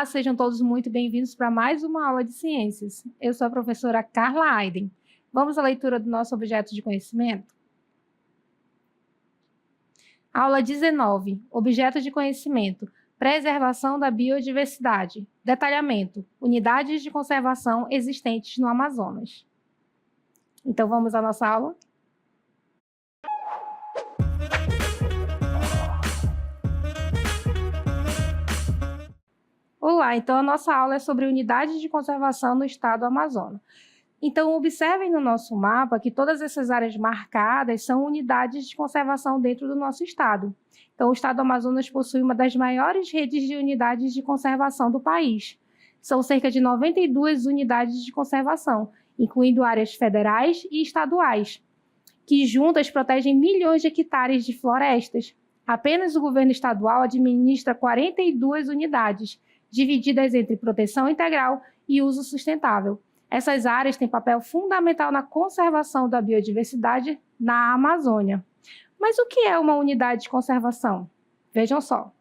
sejam todos muito bem-vindos para mais uma aula de ciências. Eu sou a professora Carla Aiden. Vamos à leitura do nosso objeto de conhecimento? Aula 19, objeto de conhecimento, preservação da biodiversidade, detalhamento, unidades de conservação existentes no Amazonas. Então vamos à nossa aula? Olá, então a nossa aula é sobre unidades de conservação no estado do Amazonas. Então observem no nosso mapa que todas essas áreas marcadas são unidades de conservação dentro do nosso estado. Então o estado do Amazonas possui uma das maiores redes de unidades de conservação do país. São cerca de 92 unidades de conservação, incluindo áreas federais e estaduais, que juntas protegem milhões de hectares de florestas. Apenas o governo estadual administra 42 unidades, divididas entre proteção integral e uso sustentável. Essas áreas têm papel fundamental na conservação da biodiversidade na Amazônia. Mas o que é uma unidade de conservação? Vejam só.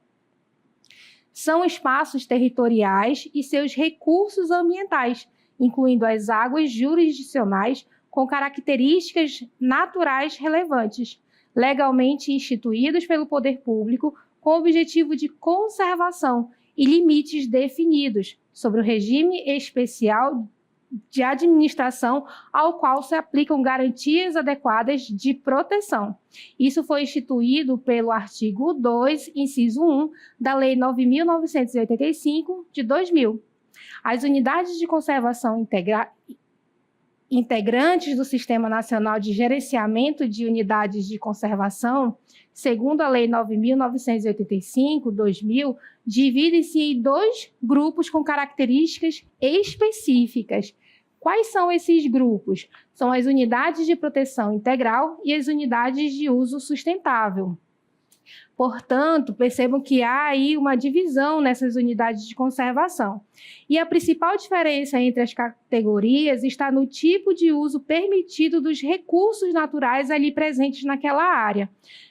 São espaços territoriais e seus recursos ambientais, incluindo as águas jurisdicionais com características naturais relevantes, legalmente instituídos pelo poder público com o objetivo de conservação e limites definidos sobre o regime especial de administração ao qual se aplicam garantias adequadas de proteção. Isso foi instituído pelo artigo 2, inciso 1, da Lei 9.985, de 2000. As unidades de conservação integrantes do Sistema Nacional de Gerenciamento de Unidades de Conservação, segundo a Lei 9.985, 2000, dividem-se em dois grupos com características específicas. Quais são esses grupos? São as unidades de proteção integral e as unidades de uso sustentável. Portanto, percebam que há aí uma divisão nessas unidades de conservação. E a principal diferença entre as categorias está no tipo de uso permitido dos recursos naturais ali presentes naquela área.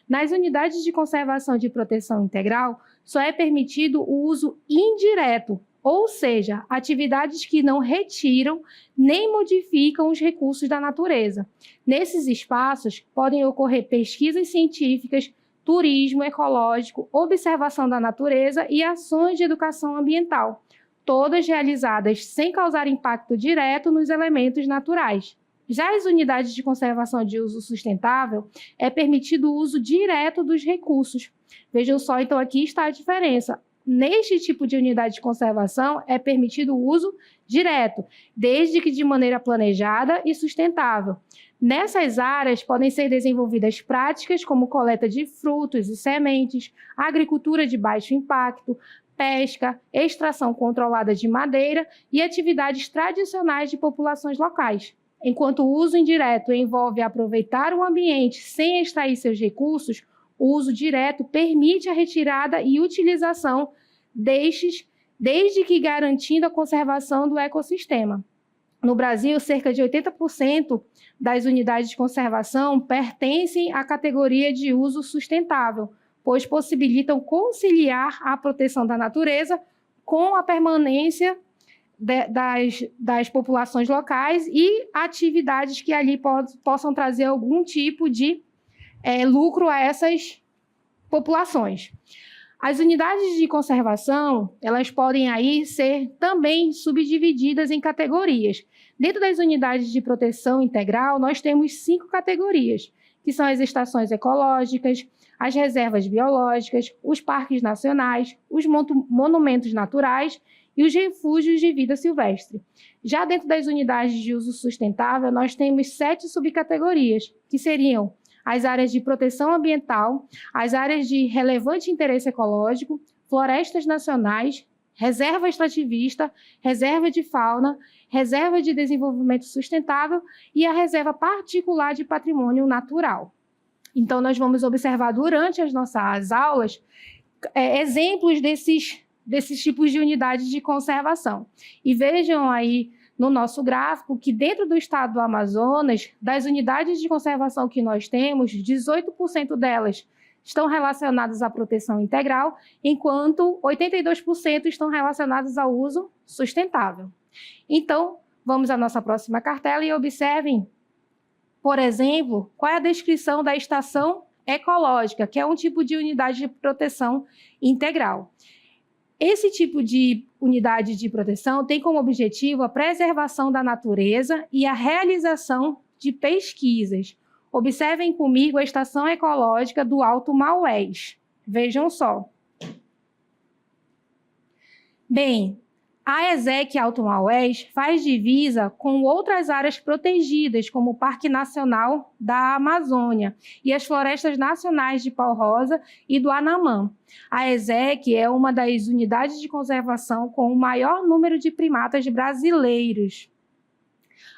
Nas unidades de conservação de proteção integral, só é permitido o uso indireto, ou seja, atividades que não retiram nem modificam os recursos da natureza. Nesses espaços, podem ocorrer pesquisas científicas, turismo ecológico, observação da natureza e ações de educação ambiental, todas realizadas sem causar impacto direto nos elementos naturais. Já as unidades de conservação de uso sustentável, é permitido o uso direto dos recursos. Vejam só, então aqui está a diferença. Neste tipo de unidade de conservação, é permitido o uso direto, desde que de maneira planejada e sustentável. Nessas áreas, podem ser desenvolvidas práticas como coleta de frutos e sementes, agricultura de baixo impacto, pesca, extração controlada de madeira e atividades tradicionais de populações locais. Enquanto o uso indireto envolve aproveitar o ambiente sem extrair seus recursos, o uso direto permite a retirada e utilização destes, desde que garantindo a conservação do ecossistema. No Brasil, cerca de 80% das unidades de conservação pertencem à categoria de uso sustentável, pois possibilitam conciliar a proteção da natureza com a permanência das populações locais e atividades que ali possam trazer algum tipo de lucro a essas populações. As unidades de conservação, elas podem aí ser também subdivididas em categorias. Dentro das unidades de proteção integral, nós temos 5 categorias, que são as estações ecológicas, as reservas biológicas, os parques nacionais, os monumentos naturais e os refúgios de vida silvestre. Já dentro das unidades de uso sustentável, nós temos 7 subcategorias, que seriam as áreas de proteção ambiental, as áreas de relevante interesse ecológico, florestas nacionais, reserva extrativista, reserva de fauna, reserva de desenvolvimento sustentável e a reserva particular de patrimônio natural. Então, nós vamos observar durante as nossas aulas exemplos desses tipos de unidades de conservação. E vejam aí no nosso gráfico que dentro do estado do Amazonas, das unidades de conservação que nós temos, 18% delas estão relacionadas à proteção integral, enquanto 82% estão relacionados ao uso sustentável. Então, vamos à nossa próxima cartela e observem, por exemplo, qual é a descrição da estação ecológica, que é um tipo de unidade de proteção integral. Esse tipo de unidade de proteção tem como objetivo a preservação da natureza e a realização de pesquisas. Observem comigo a estação ecológica do Alto Maués. Vejam só. Bem, a ESEC Alto Maués faz divisa com outras áreas protegidas, como o Parque Nacional da Amazônia e as florestas nacionais de Pau Rosa e do Anamã. A ESEC é uma das unidades de conservação com o maior número de primatas brasileiros.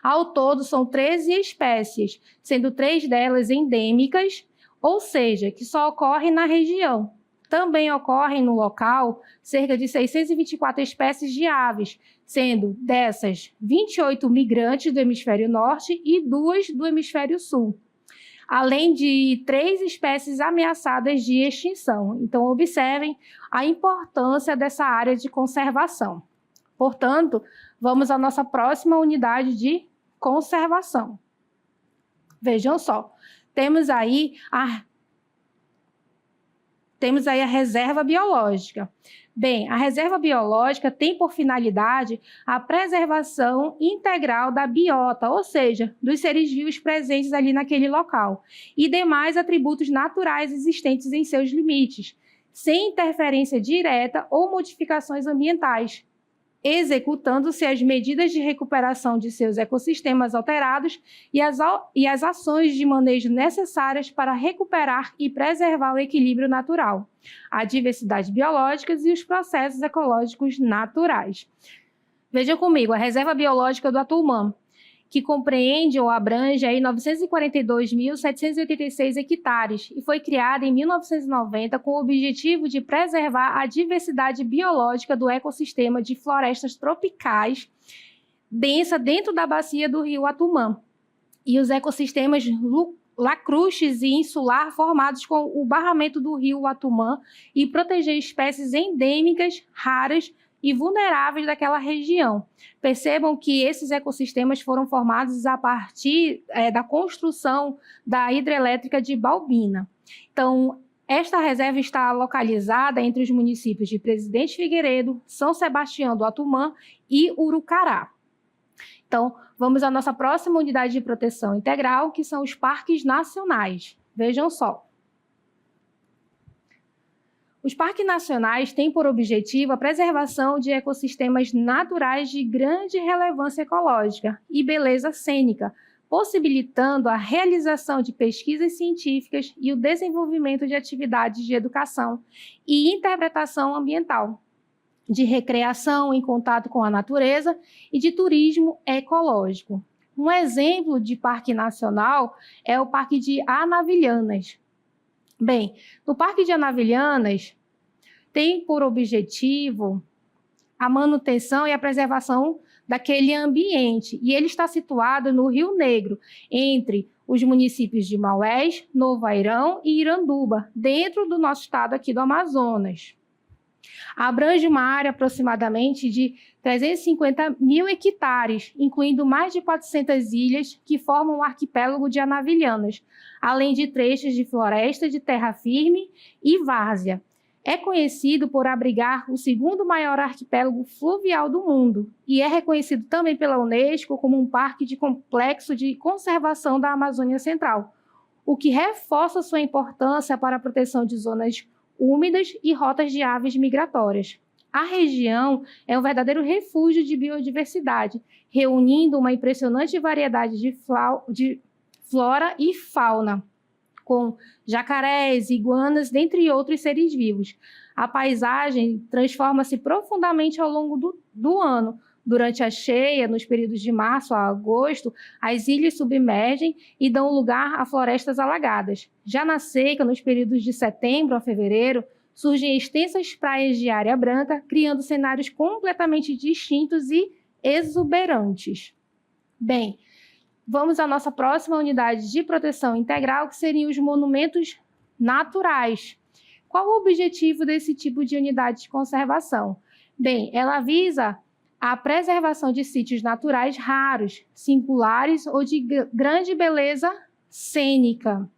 Ao todo, são 13 espécies, sendo 3 delas endêmicas, ou seja, que só ocorrem na região. Também ocorrem no local cerca de 624 espécies de aves, sendo dessas 28 migrantes do hemisfério norte e 2 do hemisfério sul, além de 3 espécies ameaçadas de extinção. Então, observem a importância dessa área de conservação. Portanto, vamos à nossa próxima unidade de conservação. Vejam só, temos aí a reserva biológica. Bem, a reserva biológica tem por finalidade a preservação integral da biota, ou seja, dos seres vivos presentes ali naquele local, e demais atributos naturais existentes em seus limites, sem interferência direta ou modificações ambientais, executando-se as medidas de recuperação de seus ecossistemas alterados e as ações de manejo necessárias para recuperar e preservar o equilíbrio natural, a diversidade biológica e os processos ecológicos naturais. Veja comigo, a reserva biológica do Atumã, que compreende ou abrange aí 942.786 hectares e foi criada em 1990 com o objetivo de preservar a diversidade biológica do ecossistema de florestas tropicais densa dentro da bacia do rio Atumã e os ecossistemas lacustres e insular formados com o barramento do rio Atumã e proteger espécies endêmicas, raras e vulneráveis daquela região. Percebam que esses ecossistemas foram formados a partir da construção da hidrelétrica de Balbina. Então, esta reserva está localizada entre os municípios de Presidente Figueiredo, São Sebastião do Atumã e Urucará. Então, vamos à nossa próxima unidade de proteção integral, que são os parques nacionais. Vejam só. Os parques nacionais têm por objetivo a preservação de ecossistemas naturais de grande relevância ecológica e beleza cênica, possibilitando a realização de pesquisas científicas e o desenvolvimento de atividades de educação e interpretação ambiental, de recreação em contato com a natureza e de turismo ecológico. Um exemplo de parque nacional é o Parque de Anavilhanas. Bem, no Parque de Anavilhanas tem por objetivo a manutenção e a preservação daquele ambiente, e ele está situado no Rio Negro, entre os municípios de Maués, Novo Airão e Iranduba, dentro do nosso estado aqui do Amazonas. Abrange uma área aproximadamente de 350 mil hectares, incluindo mais de 400 ilhas que formam o arquipélago de Anavilhanas, além de trechos de floresta de terra firme e várzea. É conhecido por abrigar o segundo maior arquipélago fluvial do mundo e é reconhecido também pela Unesco como um parque de complexo de conservação da Amazônia Central, o que reforça sua importância para a proteção de zonas úmidas e rotas de aves migratórias. A região é um verdadeiro refúgio de biodiversidade, reunindo uma impressionante variedade de flora e fauna, com jacarés, iguanas, dentre outros seres vivos. A paisagem transforma-se profundamente ao longo do ano. Durante a cheia, nos períodos de março a agosto, as ilhas submergem e dão lugar a florestas alagadas. Já na seca, nos períodos de setembro a fevereiro, surgem extensas praias de areia branca, criando cenários completamente distintos e exuberantes. Bem, vamos à nossa próxima unidade de proteção integral, que seriam os monumentos naturais. Qual o objetivo desse tipo de unidade de conservação? Bem, ela visa a preservação de sítios naturais raros, singulares ou de grande beleza cênica.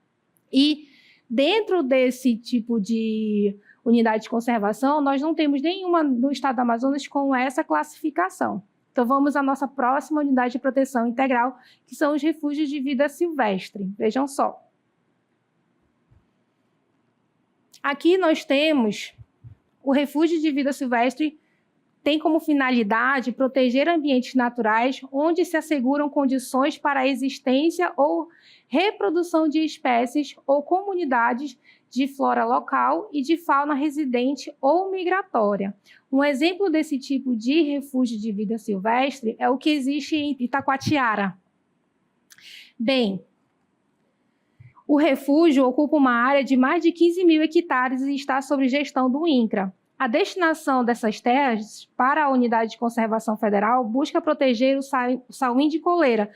E dentro desse tipo de unidade de conservação, nós não temos nenhuma no estado do Amazonas com essa classificação. Então, vamos à nossa próxima unidade de proteção integral, que são os refúgios de vida silvestre. Vejam só. Aqui nós temos o refúgio de vida silvestre, tem como finalidade proteger ambientes naturais onde se asseguram condições para a existência ou reprodução de espécies ou comunidades de flora local e de fauna residente ou migratória. Um exemplo desse tipo de refúgio de vida silvestre é o que existe em Itacoatiara. Bem, o refúgio ocupa uma área de mais de 15 mil hectares e está sob gestão do INCRA. A destinação dessas terras para a Unidade de Conservação Federal busca proteger o sauim de coleira,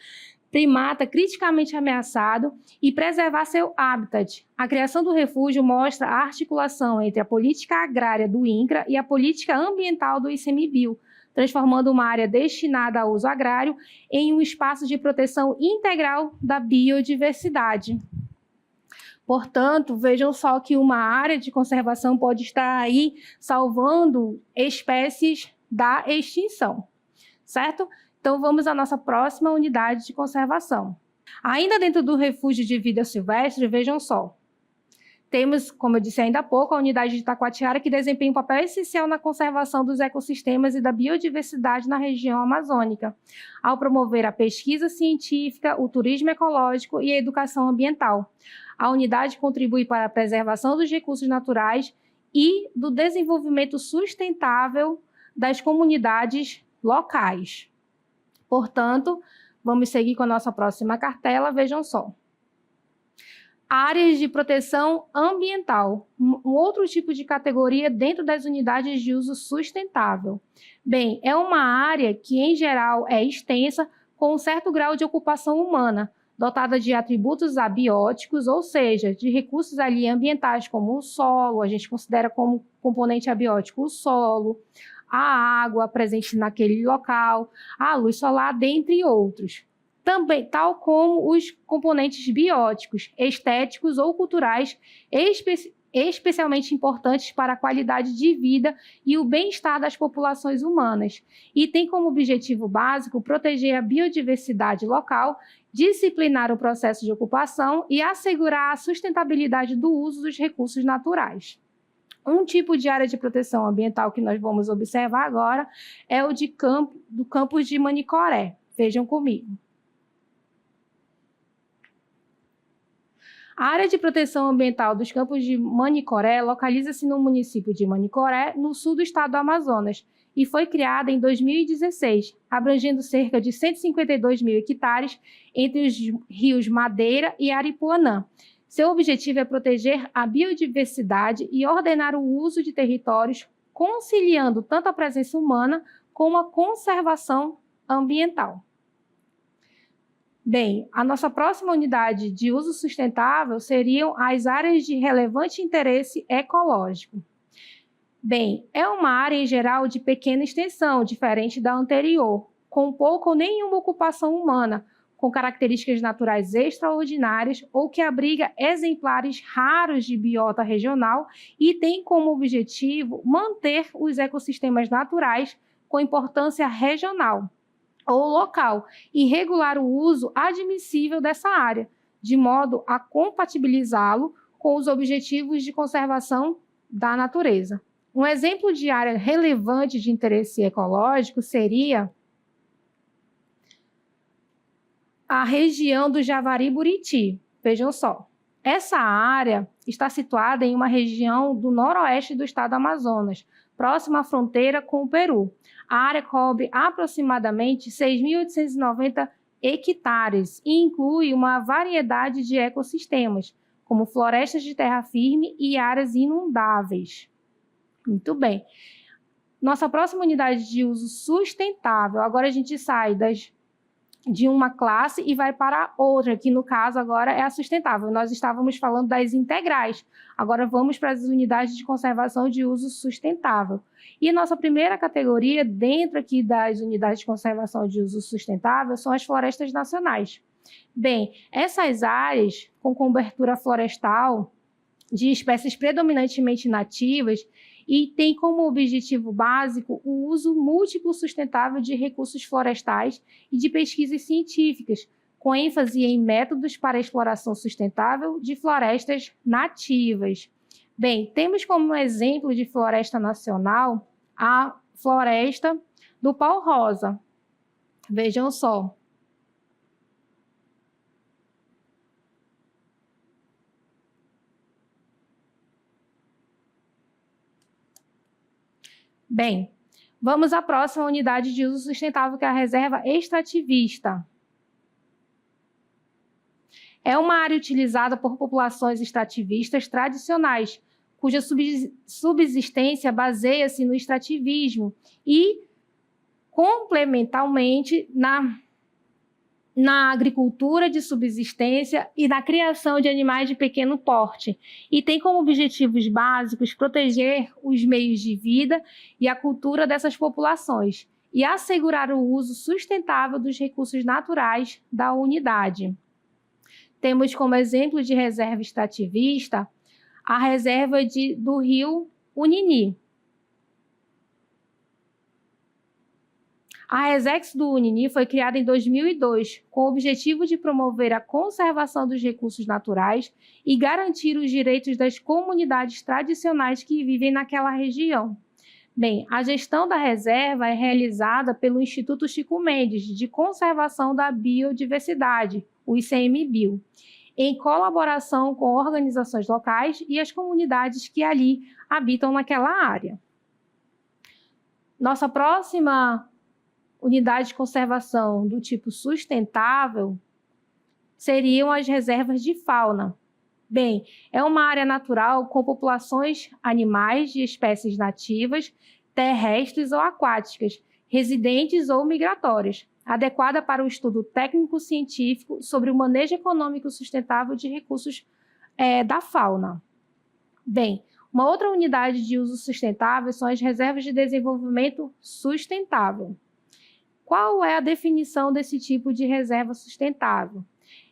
primata criticamente ameaçado, e preservar seu habitat. A criação do refúgio mostra a articulação entre a política agrária do INCRA e a política ambiental do ICMBio, transformando uma área destinada ao uso agrário em um espaço de proteção integral da biodiversidade. Portanto, vejam só que uma área de conservação pode estar aí salvando espécies da extinção, certo? Então, vamos à nossa próxima unidade de conservação. Ainda dentro do refúgio de vida silvestre, vejam só. Temos, como eu disse ainda há pouco, a unidade de Itacoatiara, que desempenha um papel essencial na conservação dos ecossistemas e da biodiversidade na região amazônica, ao promover a pesquisa científica, o turismo ecológico e a educação ambiental. A unidade contribui para a preservação dos recursos naturais e do desenvolvimento sustentável das comunidades locais. Portanto, vamos seguir com a nossa próxima cartela, vejam só. Áreas de proteção ambiental, um outro tipo de categoria dentro das unidades de uso sustentável. Bem, é uma área que, em geral, é extensa, com um certo grau de ocupação humana, dotada de atributos abióticos, ou seja, de recursos ali ambientais, como o solo, a gente considera como componente abiótico o solo, a água presente naquele local, a luz solar, dentre outros. Também, tal como os componentes bióticos, estéticos ou culturais, especialmente importantes para a qualidade de vida e o bem-estar das populações humanas, e tem como objetivo básico proteger a biodiversidade local, disciplinar o processo de ocupação e assegurar a sustentabilidade do uso dos recursos naturais. Um tipo de área de proteção ambiental que nós vamos observar agora é o do campus de Manicoré. Vejam comigo. A área de proteção ambiental dos campos de Manicoré localiza-se no município de Manicoré, no sul do estado do Amazonas, e foi criada em 2016, abrangendo cerca de 152 mil hectares entre os rios Madeira e Aripuanã. Seu objetivo é proteger a biodiversidade e ordenar o uso de territórios, conciliando tanto a presença humana como a conservação ambiental. Bem, a nossa próxima unidade de uso sustentável seriam as áreas de relevante interesse ecológico. Bem, é uma área em geral de pequena extensão, diferente da anterior, com pouca ou nenhuma ocupação humana, com características naturais extraordinárias ou que abriga exemplares raros de biota regional e tem como objetivo manter os ecossistemas naturais com importância regional ou local e regular o uso admissível dessa área, de modo a compatibilizá-lo com os objetivos de conservação da natureza. Um exemplo de área relevante de interesse ecológico seria a região do Javari-Buriti. Vejam só, essa área está situada em uma região do noroeste do estado do Amazonas, próxima à fronteira com o Peru. A área cobre aproximadamente 6.890 hectares e inclui uma variedade de ecossistemas, como florestas de terra firme e áreas inundáveis. Muito bem. Nossa próxima unidade de uso sustentável, agora a gente sai das de uma classe e vai para outra, que no caso agora é a sustentável. Nós estávamos falando das integrais, agora vamos para as unidades de conservação de uso sustentável. E a nossa primeira categoria, dentro aqui das unidades de conservação de uso sustentável, são as florestas nacionais. Bem, essas áreas com cobertura florestal de espécies predominantemente nativas e tem como objetivo básico o uso múltiplo sustentável de recursos florestais e de pesquisas científicas, com ênfase em métodos para a exploração sustentável de florestas nativas. Bem, temos como exemplo de floresta nacional a floresta do pau-rosa. Vejam só. Bem, vamos à próxima unidade de uso sustentável, que é a reserva extrativista. É uma área utilizada por populações extrativistas tradicionais, cuja subsistência baseia-se no extrativismo e, complementarmente, na agricultura de subsistência e na criação de animais de pequeno porte, e tem como objetivos básicos proteger os meios de vida e a cultura dessas populações e assegurar o uso sustentável dos recursos naturais da unidade. Temos como exemplo de reserva extrativista a reserva do rio Unini. A Resex do Unini foi criada em 2002 com o objetivo de promover a conservação dos recursos naturais e garantir os direitos das comunidades tradicionais que vivem naquela região. Bem, a gestão da reserva é realizada pelo Instituto Chico Mendes de Conservação da Biodiversidade, o ICMBio, em colaboração com organizações locais e as comunidades que ali habitam naquela área. Nossa próxima unidade de conservação do tipo sustentável seriam as reservas de fauna. Bem, é uma área natural com populações animais de espécies nativas, terrestres ou aquáticas, residentes ou migratórias, adequada para o estudo técnico-científico sobre o manejo econômico sustentável de recursos da fauna. Bem, uma outra unidade de uso sustentável são as reservas de desenvolvimento sustentável. Qual é a definição desse tipo de reserva sustentável?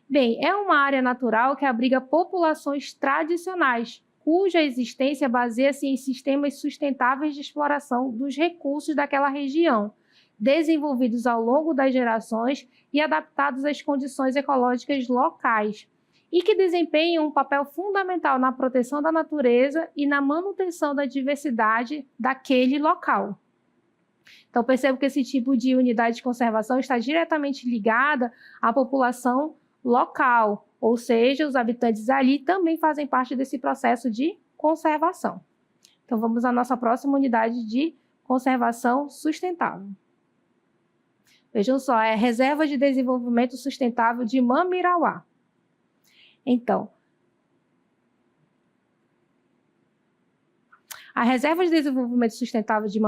Bem, é uma área natural que abriga populações tradicionais, cuja existência baseia-se em sistemas sustentáveis de exploração dos recursos daquela região, desenvolvidos ao longo das gerações e adaptados às condições ecológicas locais, e que desempenham um papel fundamental na proteção da natureza e na manutenção da diversidade daquele local. Então, percebo que esse tipo de unidade de conservação está diretamente ligada à população local, ou seja, os habitantes ali também fazem parte desse processo de conservação. Então, vamos à nossa próxima unidade de conservação sustentável. Vejam só, é a Reserva de Desenvolvimento Sustentável de Mamirauá. Então, a Reserva de Desenvolvimento Sustentável de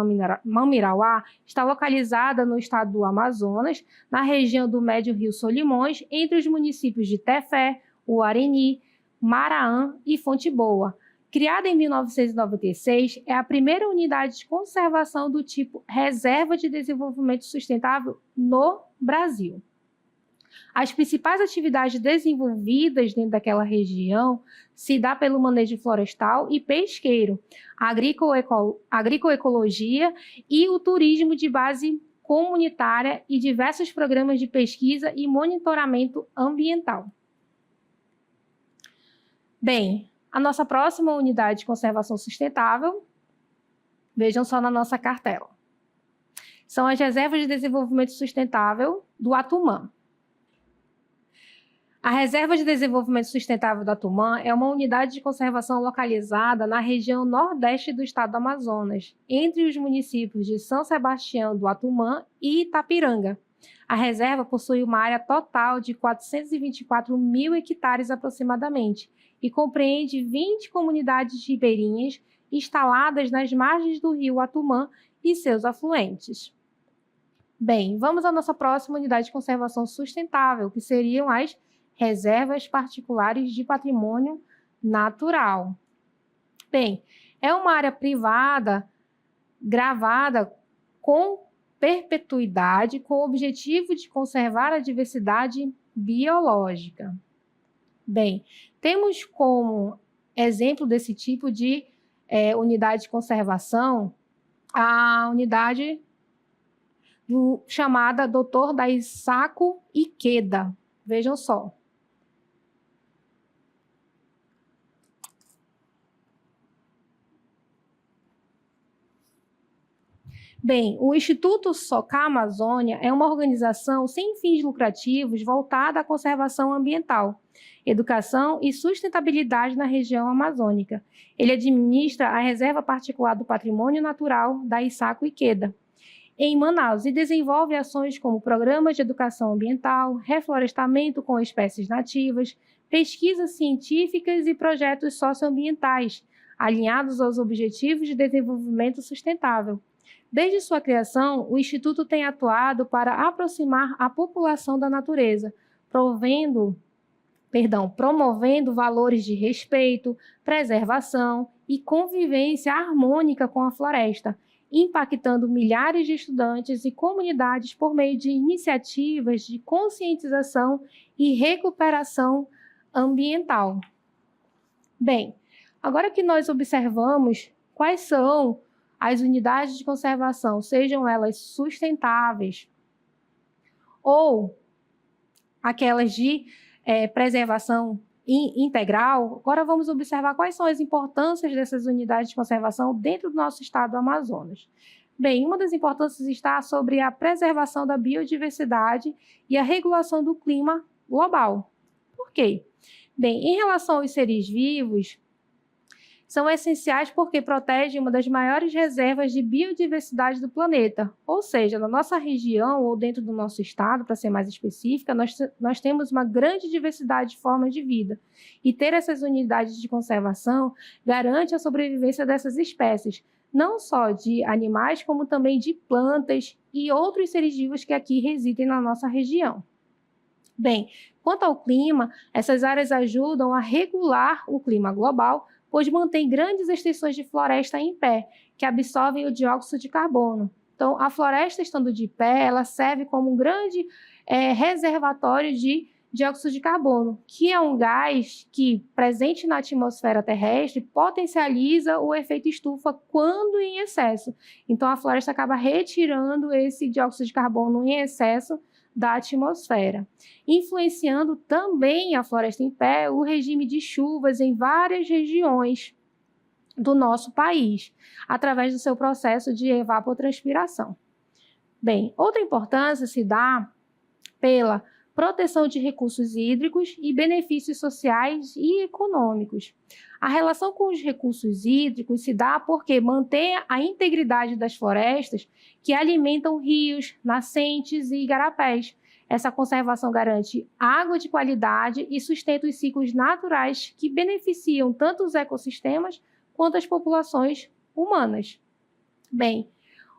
Mamirauá está localizada no estado do Amazonas, na região do Médio Rio Solimões, entre os municípios de Tefé, Uareni, Maraã e Fonte Boa. Criada em 1996, é a primeira unidade de conservação do tipo Reserva de Desenvolvimento Sustentável no Brasil. As principais atividades desenvolvidas dentro daquela região se dá pelo manejo florestal e pesqueiro, agroecologia e o turismo de base comunitária e diversos programas de pesquisa e monitoramento ambiental. Bem, a nossa próxima unidade de conservação sustentável, vejam só na nossa cartela, são as Reservas de Desenvolvimento Sustentável do Atumã. A Reserva de Desenvolvimento Sustentável do Atumã é uma unidade de conservação localizada na região nordeste do estado do Amazonas, entre os municípios de São Sebastião do Atumã e Itapiranga. A reserva possui uma área total de 424 mil hectares aproximadamente e compreende 20 comunidades ribeirinhas instaladas nas margens do rio Atumã e seus afluentes. Bem, vamos à nossa próxima unidade de conservação sustentável, que seriam as reservas particulares de patrimônio natural. Bem, é uma área privada gravada com perpetuidade, com o objetivo de conservar a diversidade biológica. Bem, temos como exemplo desse tipo de unidade de conservação a unidade chamada Dr. Daisaku Ikeda. Vejam só. Bem, o Instituto Socar Amazônia é uma organização sem fins lucrativos voltada à conservação ambiental, educação e sustentabilidade na região amazônica. Ele administra a Reserva Particular do Patrimônio Natural Daisaku Ikeda, em Manaus, e desenvolve ações como programas de educação ambiental, reflorestamento com espécies nativas, pesquisas científicas e projetos socioambientais, alinhados aos Objetivos de Desenvolvimento Sustentável. Desde sua criação, o Instituto tem atuado para aproximar a população da natureza, promovendo valores de respeito, preservação e convivência harmônica com a floresta, impactando milhares de estudantes e comunidades por meio de iniciativas de conscientização e recuperação ambiental. Bem, agora que nós observamos quais são as unidades de conservação, sejam elas sustentáveis ou aquelas de preservação integral, agora vamos observar quais são as importâncias dessas unidades de conservação dentro do nosso estado do Amazonas. Bem, uma das importâncias está sobre a preservação da biodiversidade e a regulação do clima global. Por quê? Bem, em relação aos seres vivos, são essenciais porque protegem uma das maiores reservas de biodiversidade do planeta. Ou seja, na nossa região ou dentro do nosso estado, para ser mais específica, nós temos uma grande diversidade de formas de vida. E ter essas unidades de conservação garante a sobrevivência dessas espécies, não só de animais, como também de plantas e outros seres vivos que aqui residem na nossa região. Bem, quanto ao clima, essas áreas ajudam a regular o clima global, pois mantém grandes extensões de floresta em pé, que absorvem o dióxido de carbono. Então, a floresta estando de pé, ela serve como um grande reservatório de dióxido de carbono, que é um gás que, presente na atmosfera terrestre, potencializa o efeito estufa quando em excesso. Então, a floresta acaba retirando esse dióxido de carbono em excesso da atmosfera, influenciando também a floresta em pé o regime de chuvas em várias regiões do nosso país, através do seu processo de evapotranspiração. Bem, outra importância se dá pela proteção de recursos hídricos e benefícios sociais e econômicos. A relação com os recursos hídricos se dá porque mantém a integridade das florestas que alimentam rios, nascentes e igarapés. Essa conservação garante água de qualidade e sustenta os ciclos naturais que beneficiam tanto os ecossistemas quanto as populações humanas. Bem,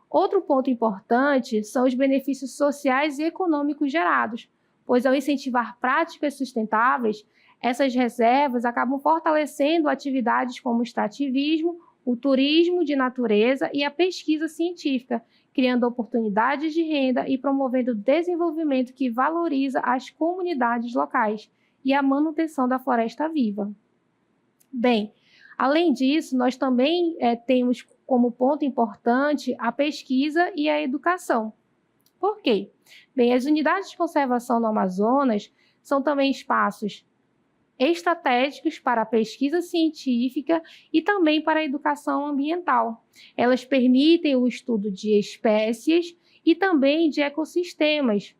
outro ponto importante são os benefícios sociais e econômicos gerados, pois ao incentivar práticas sustentáveis, essas reservas acabam fortalecendo atividades como o extrativismo, o turismo de natureza e a pesquisa científica, criando oportunidades de renda e promovendo o desenvolvimento que valoriza as comunidades locais e a manutenção da floresta viva. Bem, além disso, nós também temos como ponto importante a pesquisa e a educação. Por quê? Bem, as unidades de conservação no Amazonas são também espaços estratégicos para a pesquisa científica e também para a educação ambiental. Elas permitem o estudo de espécies e também de ecossistemas.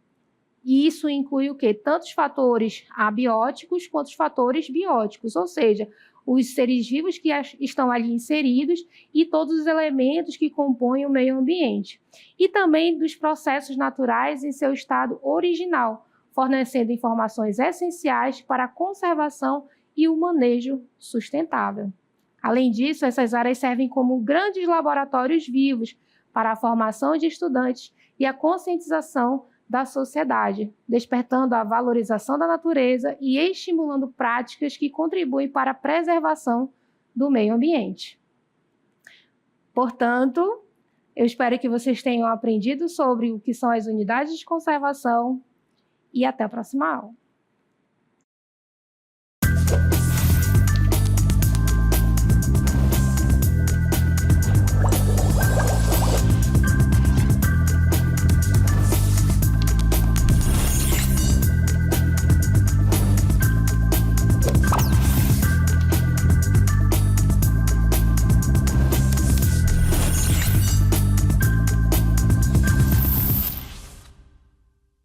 E isso inclui o quê? Tanto os fatores abióticos quanto os fatores bióticos, ou seja, os seres vivos que estão ali inseridos e todos os elementos que compõem o meio ambiente. E também dos processos naturais em seu estado original, fornecendo informações essenciais para a conservação e o manejo sustentável. Além disso, essas áreas servem como grandes laboratórios vivos para a formação de estudantes e a conscientização da sociedade, despertando a valorização da natureza e estimulando práticas que contribuem para a preservação do meio ambiente. Portanto, eu espero que vocês tenham aprendido sobre o que são as unidades de conservação e até a próxima aula.